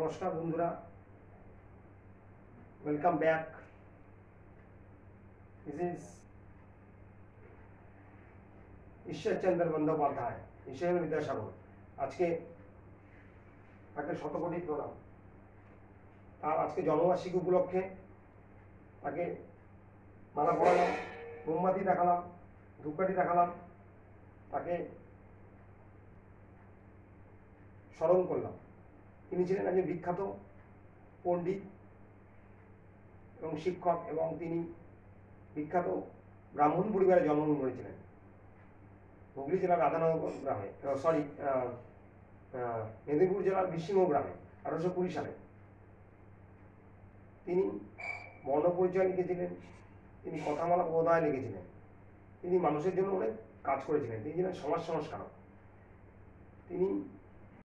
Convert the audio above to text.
নমস্কার বন্ধুরা, welcome back. This is Ishwarchandra Bandyopadhyay, ঈশ্বর বিদ্যাসাগর। আজকে তাকে শতকোটি প্রণাম। তার আজকে জন্মবার্ষিকী উপলক্ষে তাকে মালা পরালাম, মোমবাতি দেখালাম, ধূপকাঠি দেখালাম, তাকে স্মরণ করলাম। তিনি ছিলেন একজন বিখ্যাত পণ্ডিত এবং শিক্ষক, এবং তিনি বিখ্যাত ব্রাহ্মণ পরিবারে জন্মগ্রহণ করেছিলেন হুগলি জেলার রাধানগর গ্রামে, মেদিনীপুর জেলার বিশিংহ গ্রামে 1820 সালে। তিনি বর্ণপরিচয় লিখেছিলেন, তিনি কথামালা বোধায় লিখেছিলেন, তিনি মানুষের জন্য অনেক কাজ করেছিলেন, তিনি ছিলেন সমাজ সংস্কারক। তিনি